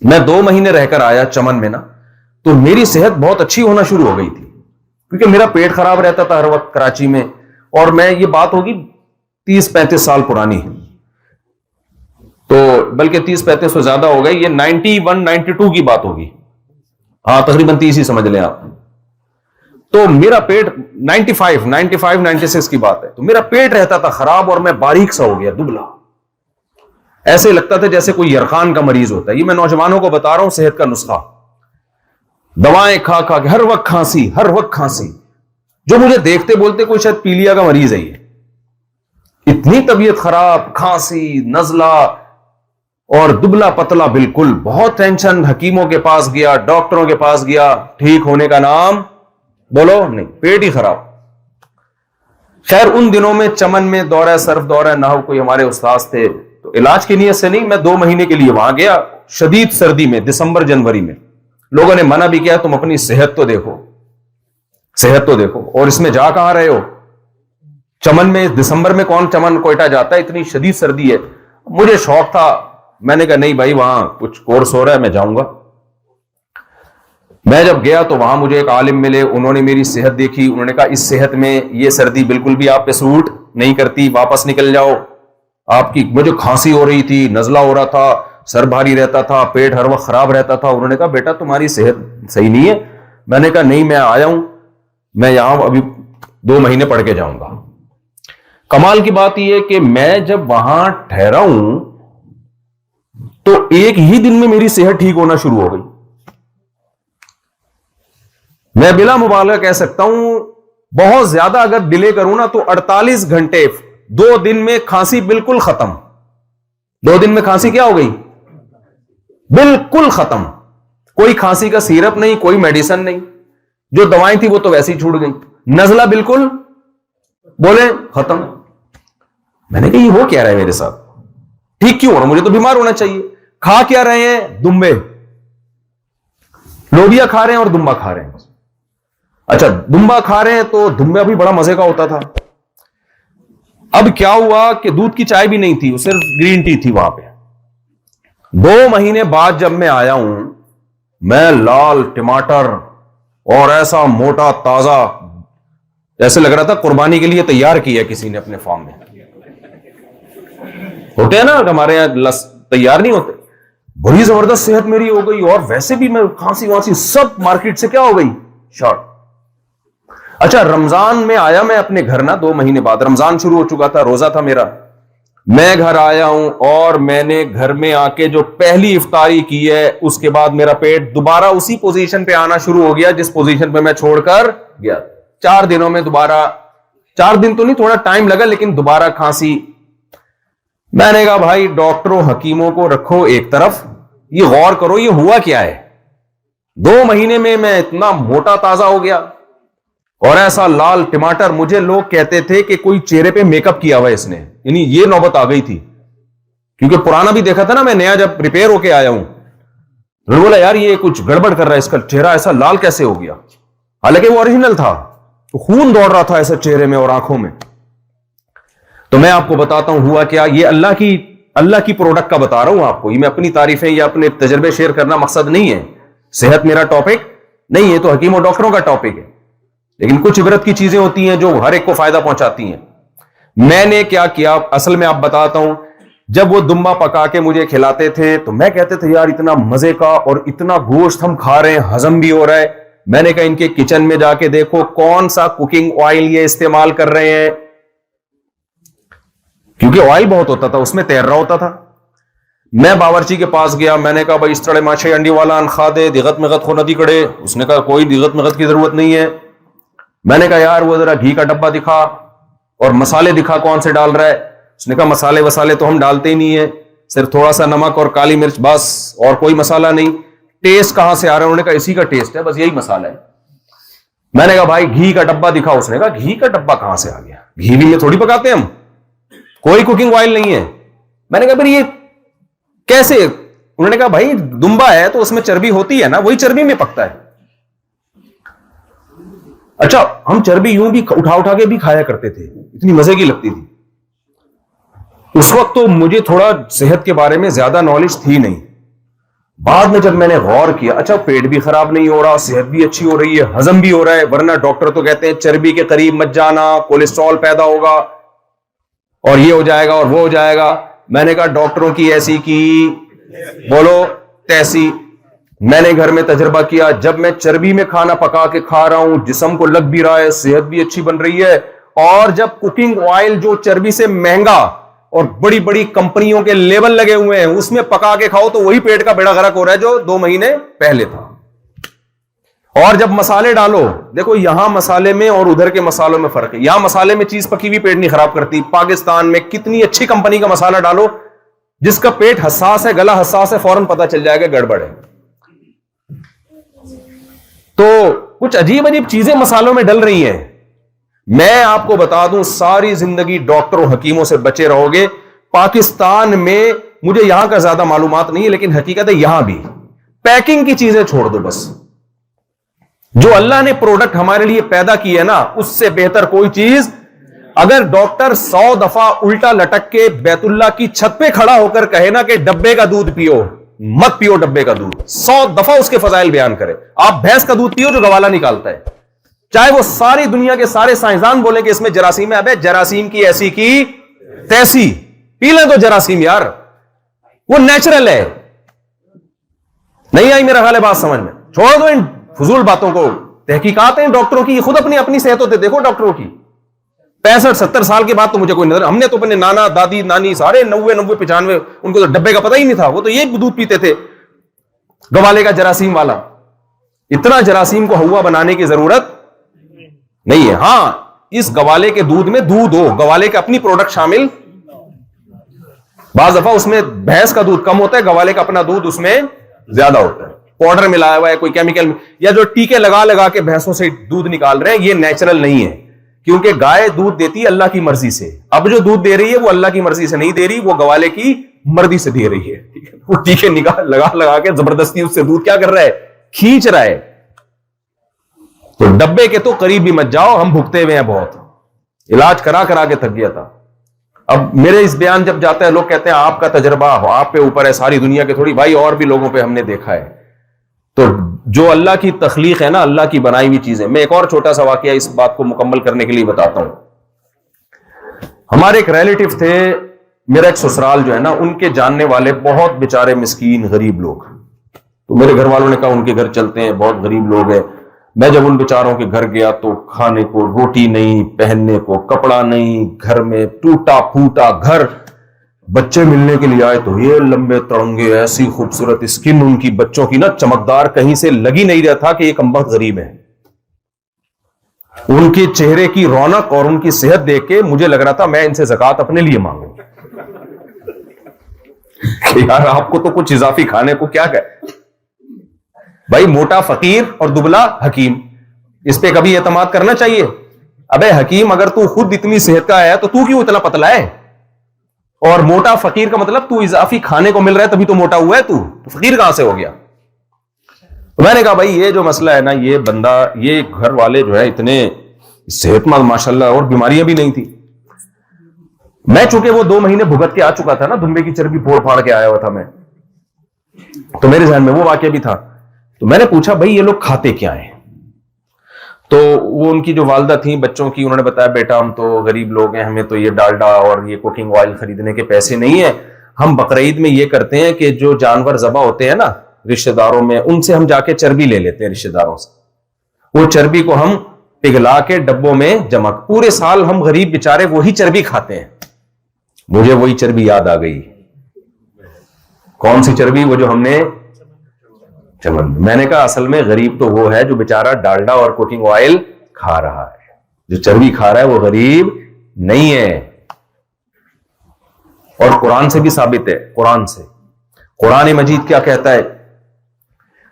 मैं 2 महीने रहकर आया चमन में ना, तो मेरी सेहत बहुत अच्छी होना शुरू हो गई थी, क्योंकि मेरा पेट खराब रहता था हर वक्त कराची में। और मैं, ये बात होगी 30-35 साल पुरानी, तो बल्कि 30-35 से ज्यादा हो गई, ये 91-92 की बात होगी, हाँ तकरीबन 30 ही समझ लें आप। तो मेरा पेट 95-96 की बात है, तो मेरा पेट रहता था खराब और मैं बारीक सा हो गया, दुबला, ऐसे लगता था जैसे कोई यरखान का मरीज होता है। ये मैं नौजवानों को बता रहा हूं सेहत का नुस्खा। दवाएं खा खा के हर वक्त खांसी, हर वक्त खांसी, जो मुझे देखते बोलते कोई शायद पीलिया का मरीज है ये। इतनी तबीयत खराब, खांसी, नजला और दुबला पतला बिल्कुल, बहुत टेंशन। हकीमों के पास गया, डॉक्टरों के पास गया, ठीक होने का नाम बोलो नहीं, पेट ही खराब। खैर उन दिनों में चमन में दौरा सर्फ, दौरा नहव, कोई हमारे उस्ताद थे, तो इलाज की नीयत से नहीं, मैं 2 महीने के लिए वहां गया, शदीद सर्दी में, दिसंबर जनवरी में। लोगों ने मना भी किया, तुम अपनी सेहत तो देखो, सेहत तो देखो, और इसमें जा कहां रहे हो चमन में, दिसंबर में कौन चमन कोयटा जाता है, इतनी शदीद सर्दी है। मुझे शौक था, मैंने कहा नहीं भाई वहां कुछ कोर्स हो रहा है, मैं जाऊंगा। मैं जब गया तो वहां मुझे एक आलिम मिले, उन्होंने मेरी सेहत देखी, उन्होंने कहा इस सेहत में ये सर्दी बिल्कुल भी आप पे सूट नहीं करती, वापस निकल जाओ। आपकी, मुझे खांसी हो रही थी, नजला हो रहा था, सर भारी रहता था, पेट हर वक्त खराब रहता था। उन्होंने कहा बेटा तुम्हारी सेहत सही नहीं है। मैंने कहा नहीं, मैं आया हूं, मैं यहां अभी 2 महीने पढ़ के जाऊंगा। कमाल की बात यह है कि मैं जब वहां ठहरा हूं तो एक ही दिन में मेरी सेहत ठीक होना शुरू हो गई। मैं बिला मुबालगा कह सकता हूं, बहुत ज्यादा अगर डिले करूं ना तो 48 घंटे, 2 दिन में खांसी बिल्कुल खत्म। 2 दिन में खांसी क्या हो गई, बिल्कुल खत्म। कोई खांसी का सिरप नहीं, कोई मेडिसिन नहीं, जो दवाएं थी वो तो वैसे ही छूट गई। नजला बिल्कुल बोले खत्म। मैंने कहा ये हो क्या रहा है मेरे साथ, ठीक क्यों हो रहा, मुझे तो बीमार होना चाहिए। खा क्या रहे हैं, दुम्बे, लोबिया खा रहे हैं और दुम्बा खा रहे हैं। अच्छा दुम्बा खा रहे हैं तो दुम्बा भी बड़ा मजे का होता था। अब क्या हुआ कि दूध की चाय भी नहीं थी, सिर्फ ग्रीन टी थी वहां पे। 2 महीने बाद जब मैं आया हूं, मैं लाल टमाटर और ऐसा मोटा ताजा, ऐसे लग रहा था कुर्बानी के लिए तैयार किया किसी ने अपने फार्म में। होते हैं ना हमारे यहां तैयार नहीं होते। बड़ी जबरदस्त सेहत मेरी हो गई, और वैसे भी मैं खांसी वांसी सब मार्केट से क्या हो गई, शॉर्ट। अच्छा रमजान में आया मैं अपने घर ना, 2 महीने बाद रमजान शुरू हो चुका था, रोजा था मेरा। मैं घर आया हूं और मैंने घर में आके जो पहली इफ्तारी की है, उसके बाद मेरा पेट दोबारा उसी पोजीशन पे आना शुरू हो गया जिस पोजीशन पे मैं छोड़कर गया। 4 दिनों में दोबारा, 4 दिन तो नहीं, थोड़ा टाइम लगा, लेकिन दोबारा खांसी। मैंने कहा भाई डॉक्टरों हकीमों को रखो एक तरफ, ये गौर करो ये हुआ क्या है। 2 महीने में मैं इतना मोटा ताजा हो गया और ऐसा लाल टमाटर। मुझे लोग कहते थे कि कोई चेहरे पे मेकअप किया हुआ है इसने, यानी ये नौबत आ गई थी, क्योंकि पुराना भी देखा था ना मैं, नया जब रिपेयर होके आया हूं। उन्होंने बोला यार ये कुछ गड़बड़ कर रहा है, इसका चेहरा ऐसा लाल कैसे हो गया, हालांकि वो ओरिजिनल था, तो खून दौड़ रहा था ऐसे चेहरे में और आंखों में। तो मैं आपको बताता हूं हुआ क्या, ये अल्लाह की प्रोडक्ट का बता रहा हूं आपको। ये मैं अपनी तारीफें या अपने तजर्बे शेयर करना मकसद नहीं है, सेहत मेरा टॉपिक नहीं है, तो हकीम और डॉक्टरों का टॉपिक है, लेकिन कुछ इबरत की चीजें होती हैं जो हर एक को फायदा पहुंचाती हैं। मैंने क्या किया असल में आप बताता हूं। जब वो दुम्बा पका के मुझे खिलाते थे तो मैं कहते थे यार इतना मजे का और इतना गोश्त हम खा रहे हैं, हजम भी हो रहा है। मैंने कहा इनके किचन में जाके देखो कौन सा कुकिंग ऑयल ये इस्तेमाल कर रहे हैं, क्योंकि ऑयल बहुत होता था उसमें, तैर रहा होता था। मैं बावर्ची के पास गया, मैंने कहा भाई इस तरह माशे अंडी वाला खा दे, दिगत मिगत खो नदी कड़े। उसने कहा कोई दिगत मिगत की जरूरत नहीं है। मैंने कहा यार वो जरा घी का डब्बा दिखा और मसाले दिखा कौन से डाल रहा है। उसने कहा मसाले वसाले तो हम डालते ही नहीं है, सिर्फ थोड़ा सा नमक और काली मिर्च बस, और कोई मसाला नहीं। टेस्ट कहां से आ रहा है, उन्होंने कहा इसी का टेस्ट है, बस यही मसाला है। मैंने कहा भाई घी का डब्बा दिखा। उसने कहा घी का डब्बा कहां से आ गया, घी भी ये थोड़ी पकाते हम, कोई कुकिंग ऑयल नहीं है। मैंने कहा फिर ये कैसे? उन्होंने कहा भाई दुम्बा है तो उसमें चर्बी होती है ना, वही चर्बी में पकता है। अच्छा हम चर्बी यूं भी उठा उठा के भी खाया करते थे, इतनी मजे की लगती थी। उस वक्त तो मुझे थोड़ा सेहत के बारे में ज्यादा नॉलेज थी नहीं, बाद में जब मैंने गौर किया, अच्छा पेट भी खराब नहीं हो रहा, सेहत भी अच्छी हो रही है, हजम भी हो रहा है, वरना डॉक्टर तो कहते हैं चर्बी के करीब मत जाना, कोलेस्ट्रॉल पैदा होगा और ये हो जाएगा और वो हो जाएगा। मैंने कहा डॉक्टरों की ऐसी की बोलो तैसी। मैंने घर में तजर्बा किया, जब मैं चर्बी में खाना पका के खा रहा हूं, जिस्म को लग भी रहा है, सेहत भी अच्छी बन रही है, और जब कुकिंग ऑयल जो चर्बी से महंगा और बड़ी बड़ी कंपनियों के लेबल लगे हुए हैं उसमें पका के खाओ तो वही पेट का बेड़ा गर्क हो रहा है जो 2 महीने पहले था। और जब मसाले डालो, देखो यहां मसाले में और उधर के मसालों में फर्क है। यहां मसाले में चीज पकी हुई पेट नहीं खराब करती। पाकिस्तान में कितनी अच्छी कंपनी का मसाला डालो, जिसका पेट हसास है, गला हसास है, फौरन पता चल जाएगा गड़बड़ है। तो कुछ अजीब अजीब चीजें मसालों में डल रही हैं। मैं आपको बता दूं, सारी जिंदगी डॉक्टरों हकीमों से बचे रहोगे। पाकिस्तान में मुझे यहां का ज्यादा मालूमात नहीं है, लेकिन हकीकत है यहां भी पैकिंग की चीजें छोड़ दो, बस जो अल्लाह ने प्रोडक्ट हमारे लिए पैदा की है ना, उससे बेहतर कोई चीज। अगर डॉक्टर 100 दफा उल्टा लटक के बैतुल्ला की छत पे खड़ा होकर कहे ना कि डब्बे का दूध पियो, मत पियो डब्बे का दूध, 100 दफा उसके फजाइल बयान करे, आप भैंस का दूध पियो जो गवाला निकालता है, चाहे वो सारी दुनिया के सारे साइंसदान बोले कि इसमें जरासीम है, अबे जरासीम की ऐसी की तैसी, पी लें तो जरासीम यार, वो नेचुरल है। नहीं आई मेरा ख्याल है बात समझ में? छोड़ दो इन फजूल बातों को। तहकीकात हैं डॉक्टरों की, खुद अपनी अपनी सेहत होते देखो डॉक्टरों की। 65-70 साल के बाद तो मुझे कोई नजर, हमने तो अपने नाना दादी नानी सारे 90-95 उनको तो डब्बे का पता ही नहीं था, वो तो ये दूध पीते थे गवाले का जरासीम वाला। इतना जरासीम को हवा बनाने की जरूरत नहीं है। हां, इस गवाले के दूध में दूध हो, गवाले के अपनी प्रोडक्ट शामिल, बाज दफा उसमें भैंस का दूध कम होता है, गवाले का अपना दूध उसमें ज्यादा होता है, पाउडर मिलाया हुआ है, कोई केमिकल, या जो टीके लगा लगा के भैंसों से दूध निकाल रहे हैं, ये नेचुरल नहीं है। क्योंकि गाय दूध देती है अल्लाह की मर्जी से। अब जो दूध दे रही है वो अल्लाह की मर्जी से नहीं दे रही, वो गवाले की मर्जी से दे रही है। वो टीके निकाल लगा लगा के जबरदस्ती उससे दूध क्या कर रहा है, खींच रहा है। तो डब्बे के तो करीब भी मत जाओ, हम भुगते हुए हैं बहुत, इलाज करा करा के थक गया था। अब मेरे इस बयान जब जाता है, लोग कहते हैं आपका तजर्बा आप पे ऊपर है, सारी दुनिया के थोड़ी, भाई और भी लोगों पे हमने देखा है। तो जो अल्लाह की तख्लीक है ना, अल्लाह की बनाई हुई चीजें। मैं एक और छोटा सा वाकया इस बात को मुकम्मल करने के लिए बताता हूं। हमारे एक रिलेटिव थे, मेरा एक ससुराल जो है ना, उनके जानने वाले बहुत बेचारे मिस्कीन गरीब लोग। तो मेरे घर वालों ने कहा उनके घर चलते हैं, बहुत गरीब लोग हैं। मैं जब उन बेचारों के घर गया तो खाने को रोटी नहीं, पहनने को कपड़ा नहीं, घर में टूटा फूटा घर। बच्चे मिलने के लिए आए तो ये लंबे तड़ंगे, ऐसी खूबसूरत स्किन उनकी बच्चों की ना चमकदार, कहीं से लगी नहीं रहा था कि ये कमबख्त गरीब है। उनके चेहरे की रौनक और उनकी सेहत देख के मुझे लग रहा था मैं इनसे ज़कात अपने लिए मांगू। यार आपको तो कुछ इजाफी खाने को क्या कहे भाई, मोटा फकीर और दुबला हकीम, इस पे कभी एतमाद करना चाहिए। अबे हकीम, अगर तू खुद इतनी सेहत का है तो तू क्यों इतना पतला है? और मोटा फकीर का मतलब तू इजाफी खाने को मिल रहा है तभी तो मोटा हुआ है, तू तो फकीर कहां से हो गया? तो मैंने कहा भाई ये जो मसला है ना, ये बंदा, ये घर वाले जो है इतने सेहतमंद माशाल्लाह, और बीमारियां भी नहीं थी। मैं चूंकि वो 2 महीने भुगत के आ चुका था ना, दुम्बे की चर्बी फोड़ फाड़ के आया हुआ था मैं, तो मेरे ध्यान में वो वाकया भी था। तो मैंने पूछा भाई ये लोग खाते क्या है? तो वो उनकी जो वालदा थी बच्चों की, उन्होंने बताया बेटा हम तो गरीब लोग हैं, हमें तो ये डालडा और ये कुकिंग ऑयल खरीदने के पैसे नहीं है। हम बकरीद में ये करते हैं कि जो जानवर ज़बा होते हैं ना रिश्तेदारों में, उनसे हम जाके चर्बी ले लेते हैं रिश्तेदारों से। वो चर्बी को हम पिघला के डब्बों में जमा, पूरे साल हम गरीब बेचारे वही चर्बी खाते हैं। मुझे वही चर्बी याद आ गई। कौन सी चर्बी? वो जो हमने चमन। मैंने कहा असल में गरीब तो वो है जो बेचारा डालडा और कुकिंग ऑयल खा रहा है, जो चर्बी खा रहा है वो गरीब नहीं है। और कुरान से भी साबित है, कुरान से, कुरान मजीद क्या कहता है?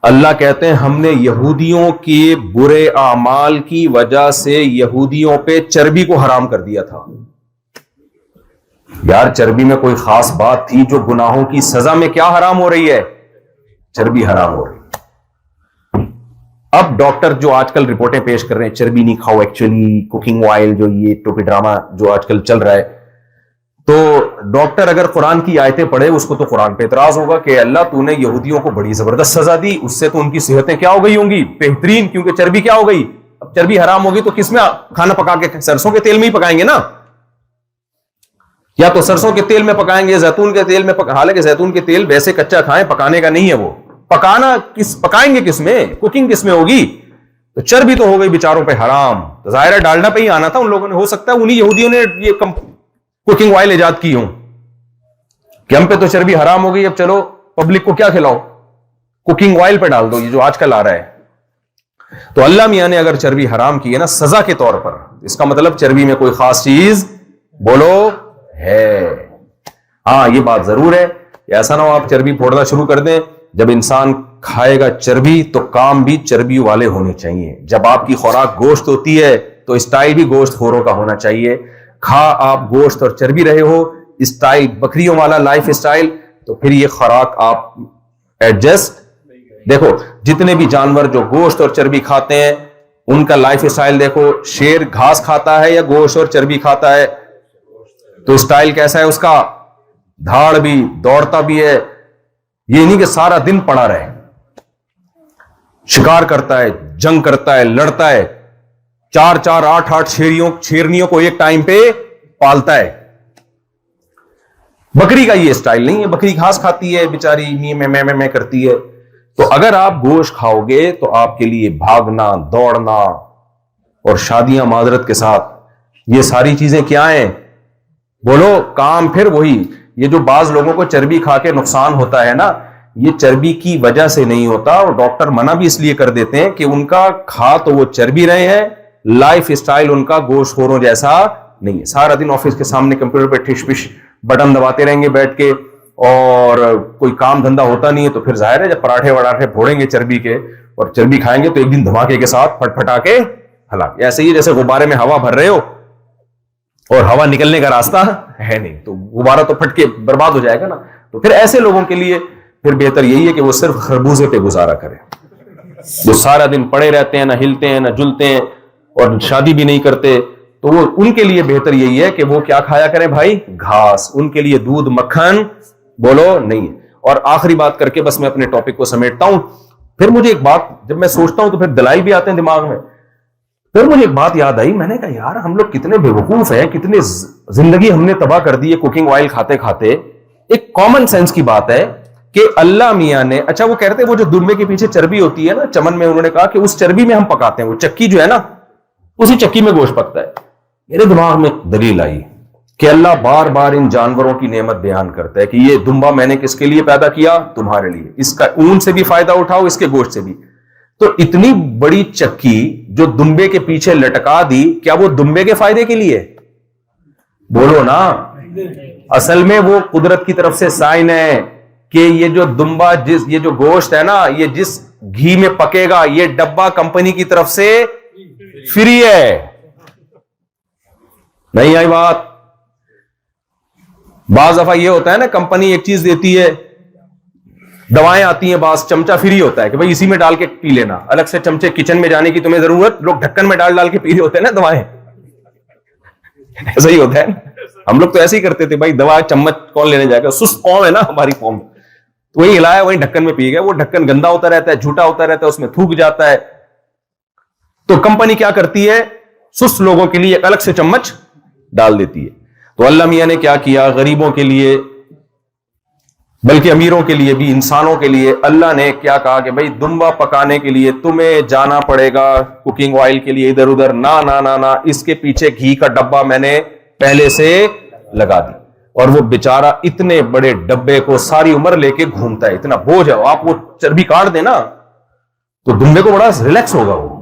अल्लाह कहते हैं हमने यहूदियों के बुरे आमाल की वजह से यहूदियों पे चर्बी को हराम कर दिया था। यार चर्बी में कोई खास बात थी जो गुनाहों की सजा में क्या हराम हो रही है? चर्बी हराम हो रही। अब डॉक्टर जो आजकल रिपोर्टें पेश कर रहे हैं चर्बी नहीं खाओ, एक्चुअली कुकिंग ऑयल, जो ये टोपी ड्रामा जो आजकल चल रहा है, तो डॉक्टर अगर कुरान की आयतें पढ़े, उसको तो कुरान पे एतराज होगा कि अल्लाह तूने यहूदियों को बड़ी जबरदस्त सजा दी, उससे तो उनकी सेहतें क्या हो गई होंगी, बेहतरीन, क्योंकि चर्बी क्या हो गई, अब चर्बी हराम होगी तो किसमें खाना पका के, सरसों के तेल में ही पकाएंगे ना, या तो सरसों के तेल में पकाएंगे, जैतून के तेल में हालांकि जैतून के तेल वैसे कच्चा खाएं, पकाने का नहीं है वो, पकाएंगे किसमें, कुकिंग किसमें होगी, तो चर्बी तो हो गई बेचारों पे हराम। तो जाहिर है डालडा पे ही आना था उन लोगों ने, हो सकता है उन्हीं यहूदियों ने ये कुकिंग ऑयल इजाद की हो कि हम पे तो चर्बी हराम हो गई, अब चलो पब्लिक को क्या खिलाओ, कुकिंग ऑयल पे डाल दो, ये जो आजकल आ रहा है। तो अल्लाह मियां ने अगर चर्बी हराम की है ना सजा के तौर पर, इसका मतलब चर्बी में कोई खास चीज बोलो है। हां ये बात जरूर है, ऐसा ना हो आप चर्बी फोड़ना शुरू कर दें। जब इंसान खाएगा चर्बी तो काम भी चर्बी वाले होने चाहिए। जब आपकी खुराक गोश्त होती है तो स्टाइल भी गोश्त खोरों का होना चाहिए। खा आप गोश्त और चर्बी रहे हो, स्टाइल बकरियों वाला लाइफ स्टाइल, तो फिर ये खुराक आप एडजस्ट, देखो जितने भी जानवर जो गोश्त और चर्बी खाते हैं उनका लाइफ स्टाइल देखो, शेर घास खाता है या गोश्त और चर्बी खाता है, तो स्टाइल कैसा है उसका, धाड़ भी, दौड़ता भी है, ये नहीं कि सारा दिन पड़ा रहे, शिकार करता है, जंग करता है, लड़ता है, 4-4, 8-8 शेरनियों को एक टाइम पे पालता है। बकरी का ये स्टाइल नहीं है, बकरी घास खाती है बेचारी, मैं करती है। तो अगर आप गोश्त खाओगे तो आपके लिए भागना, दौड़ना और शादियां माजरत के साथ, ये सारी चीजें क्या हैं बोलो, काम फिर वही। ये जो बाज लोगों को चर्बी खा के नुकसान होता है ना, ये चर्बी की वजह से नहीं होता, और डॉक्टर मना भी इसलिए कर देते हैं कि उनका खा तो वो चर्बी रहे हैं, लाइफ स्टाइल उनका गोश्तखोरों जैसा नहीं है। सारा दिन ऑफिस के सामने कंप्यूटर पे ठिश पिश बटन दबाते रहेंगे बैठ के, और कोई काम धंधा होता नहीं है, तो फिर जाहिर है जब पराठे वराठे फोड़ेंगे चर्बी के और चर्बी खाएंगे तो एक दिन धमाके के साथ फटफटा के हलाक। ऐसे ही जैसे गुब्बारे में हवा भर रहे हो और हवा निकलने का रास्ता है नहीं, तो गुब्बारा तो फट के बर्बाद हो जाएगा ना। तो फिर ऐसे लोगों के लिए फिर बेहतर यही है कि वो सिर्फ खरबूजे पे गुजारा करें, जो सारा दिन पड़े रहते हैं, ना हिलते हैं ना जुलते हैं और शादी भी नहीं करते, तो वो उनके लिए बेहतर यही है कि वो क्या खाया करें भाई, घास। उनके लिए दूध मक्खन बोलो नहीं है। और आखिरी बात करके बस मैं अपने टॉपिक को समेटता हूं। फिर मुझे एक बात, जब मैं सोचता हूं तो फिर दलाई भी आते हैं दिमाग में। फिर मुझे एक बात याद आई, मैंने कहा यार हम लोग कितने बेवकूफ हैं, कितने जिंदगी हमने तबाह कर दी है कुकिंग ऑयल खाते खाते। एक कॉमन सेंस की बात है कि अल्लाह मियां ने, अच्छा वो कहते हैं वो जो दुम्बे के पीछे चर्बी होती है ना चमन में, उन्होंने कहा कि उस चर्बी में हम पकाते हैं, वो चक्की जो है ना उसी चक्की में गोश्त पकता है। मेरे दिमाग में दलील आई कि अल्लाह बार बार इन जानवरों की नेमत बयान करता है कि ये दुम्बा मैंने किसके लिए पैदा किया, तुम्हारे लिए, इसका ऊन से भी फायदा उठाओ, इसके गोश्त से भी। तो इतनी बड़ी चक्की जो दुम्बे के पीछे लटका दी, क्या वो दुम्बे के फायदे के लिए, बोलो ना। असल में वो कुदरत की तरफ से साइन है कि ये जो दुम्बा, ये जो गोश्त है ना, ये जिस घी में पकेगा, ये डब्बा कंपनी की तरफ से फ्री है। नहीं आई बात। बाज दफा ये होता है ना, कंपनी एक चीज देती है, दवाएं आती हैं, बास चमचा फ्री होता है कि भाई इसी में डाल के पी लेना, अलग से चमचे किचन में जाने की तुम्हें जरूरत, लोग ढक्कन में डाल डाल के पी रहे होते हैं ना दवाएं। ऐसा ही होता है, हम लोग तो ऐसे ही करते थे, भाई दवा चम्मच कौन लेने जाएगा, सुस्त कौन है ना हमारी कौम, तो वही हिलाया वही ढक्कन में पी गया। वो ढक्कन गंदा होता रहता है, झूठा होता रहता है, उसमें थूक जाता है। तो कंपनी क्या करती है, सुस्त लोगों के लिए एक अलग से चम्मच डाल देती है। तो अल्लाह मियां ने क्या किया, गरीबों के लिए, बल्कि अमीरों के लिए भी, इंसानों के लिए अल्लाह ने क्या कहा कि भाई दुम्बा पकाने के लिए तुम्हें जाना पड़ेगा कुकिंग ऑयल के लिए इधर उधर, ना ना ना ना, इसके पीछे घी का डब्बा मैंने पहले से लगा दी। और वो बेचारा इतने बड़े डब्बे को सारी उम्र लेके घूमता है, इतना बोझ है, आप वो चर्बी काट देना तो दुम्बे को बड़ा रिलैक्स होगा। वो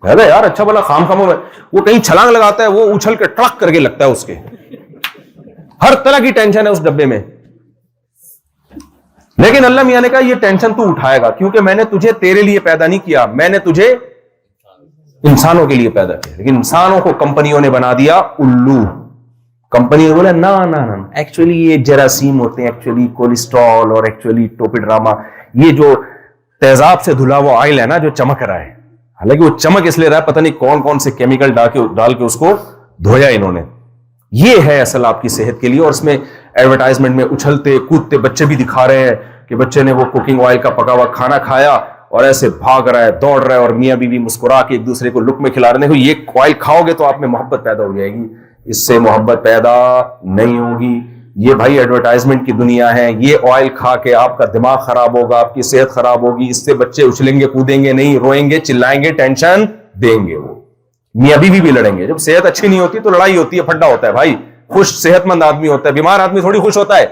अरे यार अच्छा भला खाम खामो में वो कहीं छलांग लगाता है, वो उछल के टड़क करके लगता है, उसके हर तरह की टेंशन है उस डब्बे में। लेकिन अल्लाह मियां ने कहा ये टेंशन तू उठाएगा, क्योंकि मैंने तुझे तेरे लिए पैदा नहीं किया, मैंने तुझे इंसानों के लिए पैदा किया। लेकिन इंसानों को कंपनियों ने बना दिया उल्लू। कंपनी ने बोला ना ना ना, एक्चुअली ये जरासीम होते हैं, एक्चुअली कोलेस्ट्रॉल और एक्चुअली टोपिड्रामा, ये जो तेजाब से धुला वो ऑयल है ना जो चमक रहा है, हालांकि वो चमक इसलिए रहा है पता नहीं कौन कौन से केमिकल डाल के उसको धोया इन्होंने, ये है असल आपकी सेहत के लिए। और इसमें एडवर्टाइजमेंट में उछलते कूदते बच्चे भी दिखा रहे हैं कि बच्चे ने वो कुकिंग ऑयल का पका हुआ खाना खाया और ऐसे भाग रहा है, दौड़ रहा है, और मियां बीवी मुस्कुरा के एक दूसरे को लुक में खिला रहे हैं, देखो ये ऑयल खाओगे तो आप में मोहब्बत पैदा हो जाएगी। इससे मोहब्बत पैदा नहीं होगी। ये भाई एडवर्टाइजमेंट की दुनिया है। ये ऑयल खा के आपका दिमाग खराब होगा, आपकी सेहत खराब होगी। इससे बच्चे उछलेंगे कूदेंगे नहीं, रोएंगे चिल्लाएंगे, टेंशन देंगे। वो मियां बीवी भी लड़ेंगे। जब सेहत अच्छी नहीं होती तो लड़ाई होती है, फड्डा होता है भाई। खुश सेहतमंद आदमी होता है, बीमार आदमी थोड़ी खुश होता है।